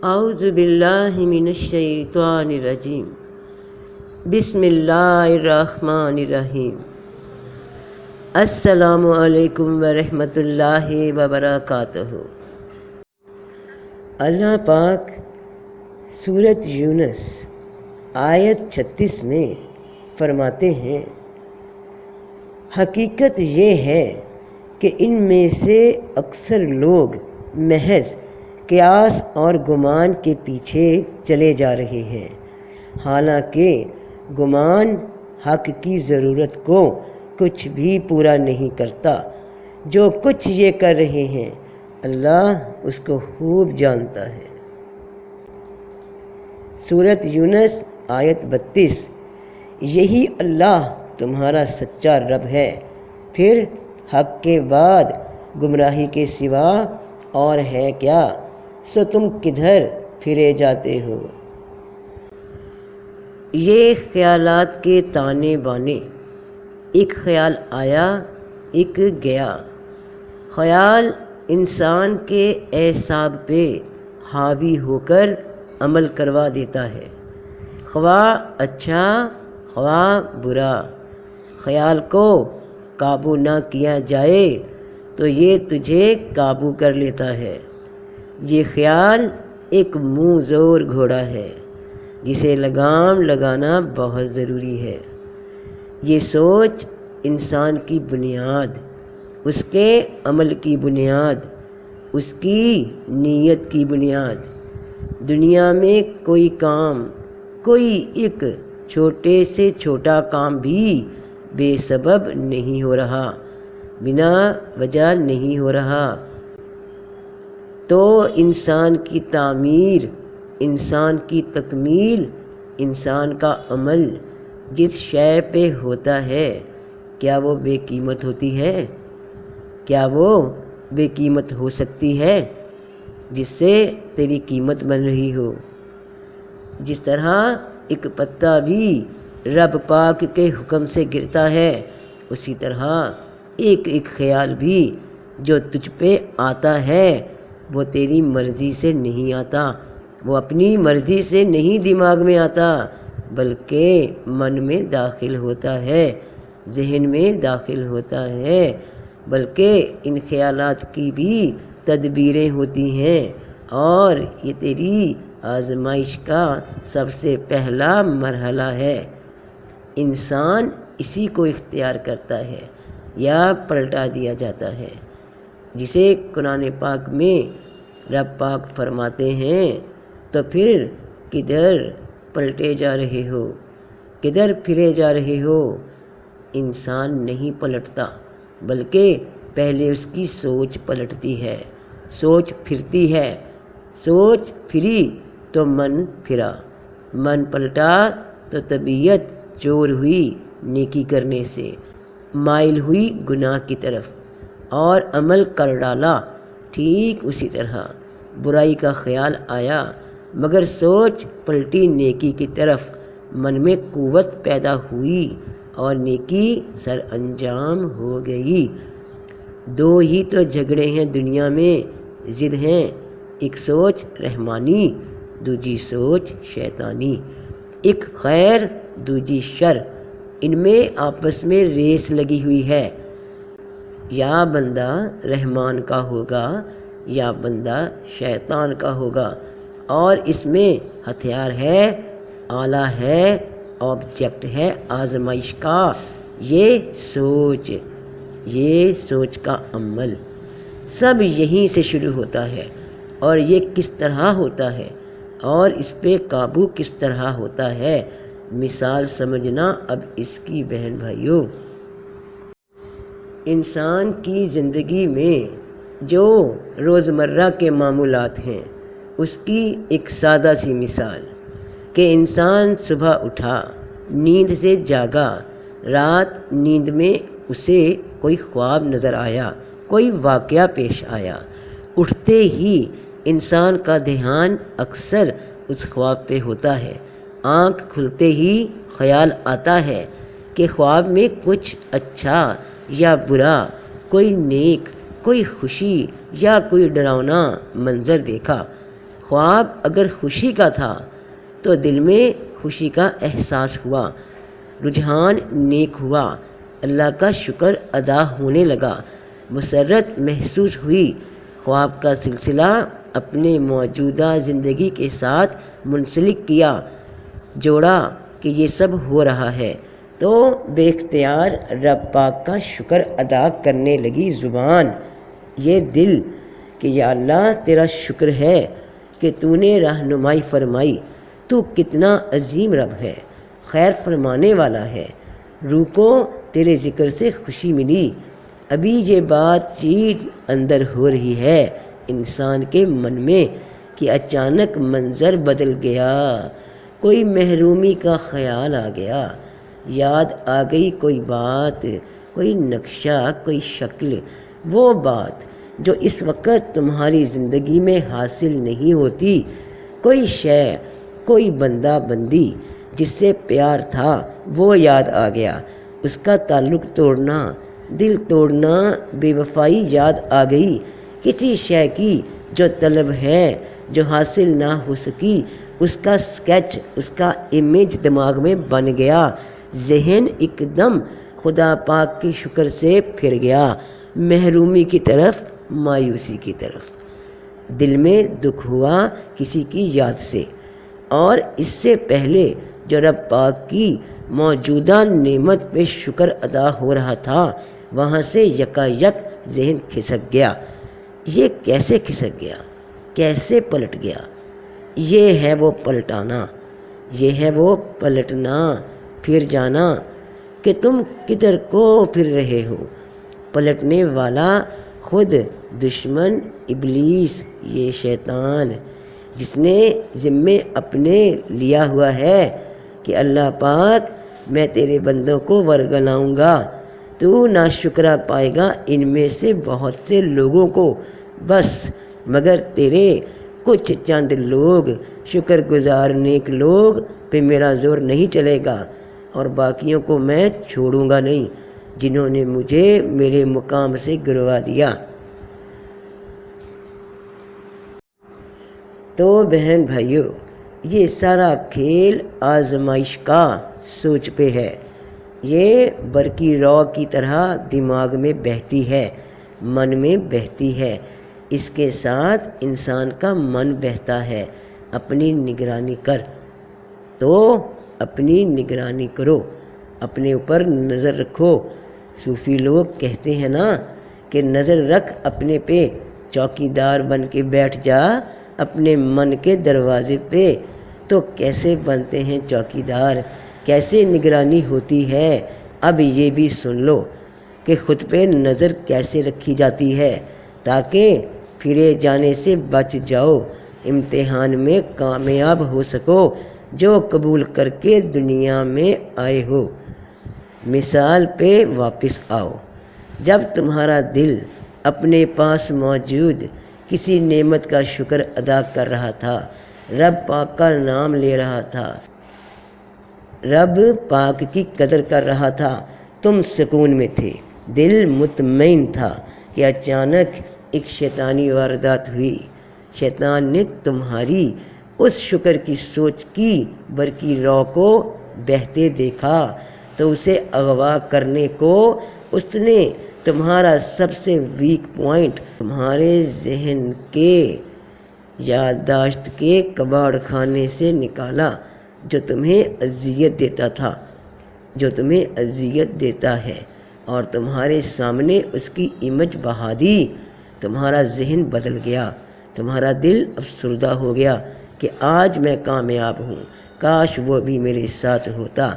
اعوذ باللہ من الشیطان الرجیم بسم اللہ الرحمن الرحیم۔ السلام علیکم ورحمۃ اللہ وبرکاتہ۔ اللہ پاک سورۃ یونس آیت 36 میں فرماتے ہیں، حقیقت یہ ہے کہ ان میں سے اکثر لوگ محض قیاس اور گمان کے پیچھے چلے جا رہے ہیں، حالانکہ گمان حق کی ضرورت کو کچھ بھی پورا نہیں کرتا۔ جو کچھ یہ کر رہے ہیں اللہ اس کو خوب جانتا ہے۔ سورۃ یونس آیت 32۔ یہی اللہ تمہارا سچا رب ہے، پھر حق کے بعد گمراہی کے سوا اور ہے کیا؟ سو تم کدھر پھرے جاتے ہو؟ یہ خیالات کے تانے بانے، ایک خیال آیا ایک گیا۔ خیال انسان کے اعصاب پہ حاوی ہو کر عمل کروا دیتا ہے، خواہ اچھا خواہ برا۔ خیال کو قابو نہ کیا جائے تو یہ تجھے قابو کر لیتا ہے۔ یہ خیال ایک منہ زور گھوڑا ہے جسے لگام لگانا بہت ضروری ہے۔ یہ سوچ انسان کی بنیاد، اس کے عمل کی بنیاد، اس کی نیت کی بنیاد۔ دنیا میں کوئی کام، کوئی ایک چھوٹے سے چھوٹا کام بھی بے سبب نہیں ہو رہا، بنا وجہ نہیں ہو رہا۔ تو انسان کی تعمیر، انسان کی تکمیل، انسان کا عمل جس شے پہ ہوتا ہے، کیا وہ بے قیمت ہوتی ہے؟ کیا وہ بے قیمت ہو سکتی ہے جس سے تیری قیمت بن رہی ہو؟ جس طرح ایک پتا بھی رب پاک کے حکم سے گرتا ہے، اسی طرح ایک ایک خیال بھی جو تجھ پہ آتا ہے وہ تیری مرضی سے نہیں آتا، وہ اپنی مرضی سے نہیں دماغ میں آتا، بلکہ من میں داخل ہوتا ہے، ذہن میں داخل ہوتا ہے۔ بلکہ ان خیالات کی بھی تدبیریں ہوتی ہیں، اور یہ تیری آزمائش کا سب سے پہلا مرحلہ ہے۔ انسان اسی کو اختیار کرتا ہے یا پلٹا دیا جاتا ہے، جسے قرآن پاک میں رب پاک فرماتے ہیں، تو پھر کدھر پلٹے جا رہے ہو، کدھر پھرے جا رہے ہو؟ انسان نہیں پلٹتا، بلکہ پہلے اس کی سوچ پلٹتی ہے، سوچ پھرتی ہے۔ سوچ پھری تو من پھرا، من پلٹا تو طبیعت چور ہوئی نیکی کرنے سے، مائل ہوئی گناہ کی طرف، اور عمل کر ڈالا ٹھیک اسی طرح۔ برائی کا خیال آیا مگر سوچ پلٹی نیکی کی طرف، من میں قوت پیدا ہوئی اور نیکی سر انجام ہو گئی۔ دو ہی تو جھگڑے ہیں دنیا میں، ضد ہیں، ایک سوچ رحمانی، دوجی سوچ شیطانی، ایک خیر دوجی شر۔ ان میں آپس میں ریس لگی ہوئی ہے، یا بندہ رحمان کا ہوگا یا بندہ شیطان کا ہوگا، اور اس میں ہتھیار ہے، آلہ ہے، آبجیکٹ ہے آزمائش کا، یہ سوچ کا عمل۔ سب یہیں سے شروع ہوتا ہے، اور یہ کس طرح ہوتا ہے اور اس پہ قابو کس طرح ہوتا ہے، مثال سمجھنا اب اس کی بہن بھائیوں۔ انسان کی زندگی میں جو روزمرہ کے معمولات ہیں، اس کی ایک سادہ سی مثال کہ انسان صبح اٹھا، نیند سے جاگا، رات نیند میں اسے کوئی خواب نظر آیا، کوئی واقعہ پیش آیا، اٹھتے ہی انسان کا دھیان اکثر اس خواب پہ ہوتا ہے۔ آنکھ کھلتے ہی خیال آتا ہے کہ خواب میں کچھ اچھا یا برا، کوئی نیک، کوئی خوشی یا کوئی ڈراؤنا منظر دیکھا۔ خواب اگر خوشی کا تھا تو دل میں خوشی کا احساس ہوا، رجحان نیک ہوا، اللہ کا شکر ادا ہونے لگا، مسرت محسوس ہوئی، خواب کا سلسلہ اپنے موجودہ زندگی کے ساتھ منسلک کیا، جوڑا کہ یہ سب ہو رہا ہے، تو بے اختیار رب پاک کا شکر ادا کرنے لگی زبان، یہ دل کہ یا اللہ تیرا شکر ہے کہ تو نے رہنمائی فرمائی، تو کتنا عظیم رب ہے، خیر فرمانے والا ہے، روح کو تیرے ذکر سے خوشی ملی۔ ابھی یہ بات چیت اندر ہو رہی ہے انسان کے من میں کہ اچانک منظر بدل گیا، کوئی محرومی کا خیال آ گیا، یاد آ گئی کوئی بات، کوئی نقشہ، کوئی شکل، وہ بات جو اس وقت تمہاری زندگی میں حاصل نہیں ہوتی، کوئی شے، کوئی بندہ بندی جس سے پیار تھا وہ یاد آ گیا، اس کا تعلق توڑنا، دل توڑنا، بے وفائی یاد آ گئی، کسی شے کی جو طلب ہے جو حاصل نہ ہو سکی، اس کا اسکیچ، اس کا امیج دماغ میں بن گیا، ذہن ایک دم خدا پاک کے شکر سے پھر گیا محرومی کی طرف، مایوسی کی طرف، دل میں دکھ ہوا کسی کی یاد سے، اور اس سے پہلے جو رب پاک کی موجودہ نعمت پہ شکر ادا ہو رہا تھا وہاں سے یکایک ذہن کھسک گیا۔ یہ کیسے کھسک گیا، کیسے پلٹ گیا؟ یہ ہے وہ پلٹانا، یہ ہے وہ پلٹنا، پھر جانا کہ تم کدھر کو پھر رہے ہو۔ پلٹنے والا خود دشمن ابلیس، یہ شیطان، جس نے ذمے اپنے لیا ہوا ہے کہ اللہ پاک میں تیرے بندوں کو ورگلاؤں گا، تو ناشکرہ پائے گا ان میں سے بہت سے لوگوں کو، بس مگر تیرے کچھ چند لوگ شکر گزار نیک لوگ پہ میرا زور نہیں چلے گا، اور باقیوں کو میں چھوڑوں گا نہیں جنہوں نے مجھے میرے مقام سے گروا دیا۔ تو بہن بھائیو، یہ سارا کھیل آزمائش کا سوچ پہ ہے، یہ برقی رو کی طرح دماغ میں بہتی ہے، من میں بہتی ہے، اس کے ساتھ انسان کا من بہتا ہے۔ اپنی نگرانی کر، تو اپنی نگرانی کرو، اپنے اوپر نظر رکھو۔ صوفی لوگ کہتے ہیں نا کہ نظر رکھ اپنے پہ، چوکیدار بن کے بیٹھ جا اپنے من کے دروازے پہ۔ تو کیسے بنتے ہیں چوکیدار، کیسے نگرانی ہوتی ہے، اب یہ بھی سن لو کہ خود پہ نظر کیسے رکھی جاتی ہے تاکہ پھرے جانے سے بچ جاؤ، امتحان میں کامیاب ہو سکو جو قبول کر کے دنیا میں آئے ہو۔ مثال پہ واپس آؤ، جب تمہارا دل اپنے پاس موجود کسی نعمت کا شکر ادا کر رہا تھا، رب پاک کا نام لے رہا تھا، رب پاک کی قدر کر رہا تھا، تم سکون میں تھے، دل مطمئن تھا کہ اچانک ایک شیطانی واردات ہوئی، شیطان نے تمہاری اس شکر کی سوچ کی برقی رو کو بہتے دیکھا، تو اسے اغوا کرنے کو اس نے تمہارا سب سے ویک پوائنٹ، تمہارے ذہن کے یادداشت کے کباڑ خانے سے نکالا، جو تمہیں اذیت دیتا تھا، جو تمہیں اذیت دیتا ہے، اور تمہارے سامنے اس کی امیج بہا دی۔ تمہارا ذہن بدل گیا، تمہارا دل افسردہ ہو گیا کہ آج میں کامیاب ہوں، کاش وہ بھی میرے ساتھ ہوتا،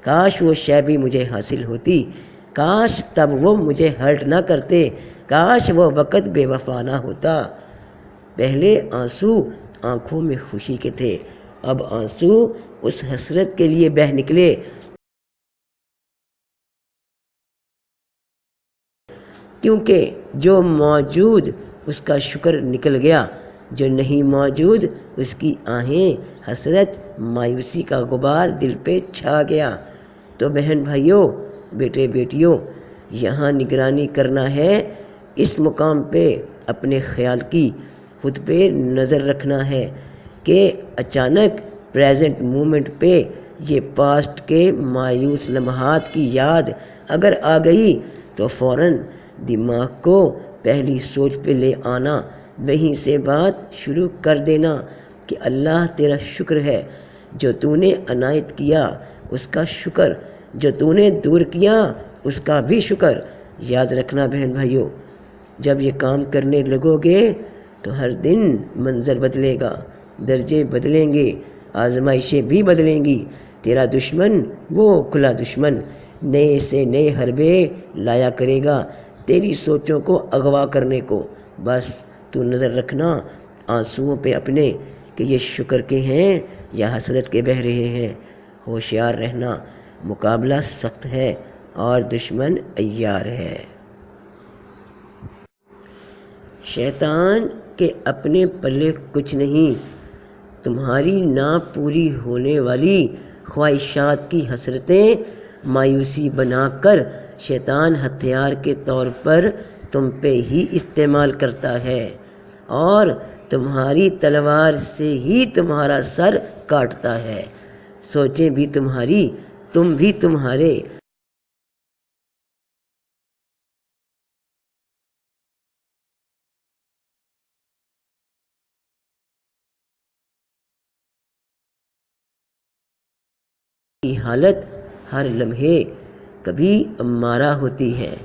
کاش وہ شے بھی مجھے حاصل ہوتی، کاش تب وہ مجھے ہرٹ نہ کرتے، کاش وہ وقت بے وفا نہ ہوتا۔ پہلے آنسو آنکھوں میں خوشی کے تھے، اب آنسو اس حسرت کے لیے بہہ نکلے کیونکہ جو موجود اس کا شکر نکل گیا، جو نہیں موجود اس کی آہیں، حسرت، مایوسی کا غبار دل پہ چھا گیا۔ تو بہن بھائیوں، بیٹے بیٹیوں، یہاں نگرانی کرنا ہے اس مقام پہ اپنے خیال کی خود پہ نظر رکھنا ہے کہ اچانک پریزنٹ مومنٹ پہ یہ پاسٹ کے مایوس لمحات کی یاد اگر آ گئی تو فوراً دماغ کو پہلی سوچ پہ لے آنا، وہیں سے بات شروع کر دینا کہ اللہ تیرا شکر ہے، جو تو نے عنایت کیا اس کا شکر، جو تو نے دور کیا اس کا بھی شکر۔ یاد رکھنا بہن بھائیوں، جب یہ کام کرنے لگو گے تو ہر دن منظر بدلے گا، درجے بدلیں گے، آزمائشیں بھی بدلیں گی۔ تیرا دشمن وہ کھلا دشمن نئے سے نئے حربے لایا کرے گا تیری سوچوں کو اغوا کرنے کو۔ بس تو نظر رکھنا آنسوؤں پہ اپنے کہ یہ شکر کے ہیں یا حسرت کے بہہ رہے ہیں۔ ہوشیار رہنا، مقابلہ سخت ہے اور دشمن عیار ہے۔ شیطان کے اپنے پلے کچھ نہیں، تمہاری نہ پوری ہونے والی خواہشات کی حسرتیں مایوسی بنا کر شیطان ہتھیار کے طور پر تم پہ ہی استعمال کرتا ہے اور تمہاری تلوار سے ہی تمہارا سر کاٹتا ہے۔ سوچیں بھی تمہاری، تم بھی تمہارے۔ کی حالت ہر لمحے کبھی امارہ ہوتی ہے،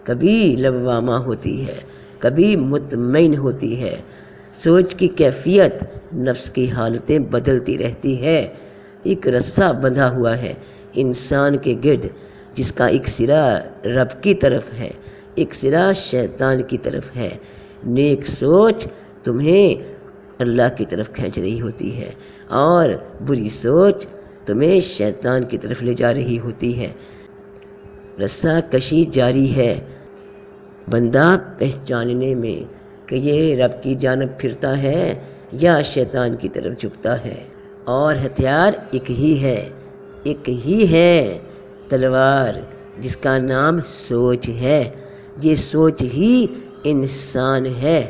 کبھی لوامہ ہوتی ہے، کبھی مطمئن ہوتی ہے۔ سوچ کی کیفیت نفس کی حالتیں بدلتی رہتی ہے۔ ایک رسہ بندھا ہوا ہے انسان کے گرد، جس کا ایک سرا رب کی طرف ہے، ایک سرا شیطان کی طرف ہے۔ نیک سوچ تمہیں اللہ کی طرف کھینچ رہی ہوتی ہے اور بری سوچ تمہیں شیطان کی طرف لے جا رہی ہوتی ہے۔ رسہ کشی جاری ہے بندہ پہچاننے میں کہ یہ رب کی جانب پھرتا ہے یا شیطان کی طرف جھکتا ہے، اور ہتھیار ایک ہی ہے تلوار، جس کا نام سوچ ہے۔ یہ سوچ ہی انسان ہے۔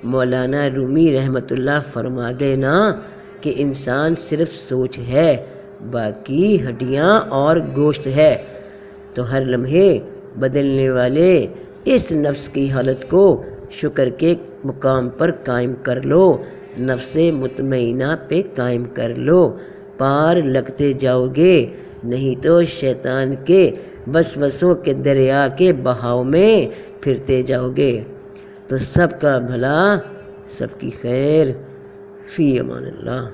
مولانا رومی رحمۃ اللہ فرما دینا کہ انسان صرف سوچ ہے، باقی ہڈیاں اور گوشت ہے۔ تو ہر لمحے بدلنے والے اس نفس کی حالت کو شکر کے مقام پر قائم کر لو، نفس مطمئنہ پہ قائم کر لو، پار لگتے جاؤ گے، نہیں تو شیطان کے وسوسوں کے دریا کے بہاؤ میں پھرتے جاؤ گے۔ تو سب کا بھلا، سب کی خیر، فی امان اللہ۔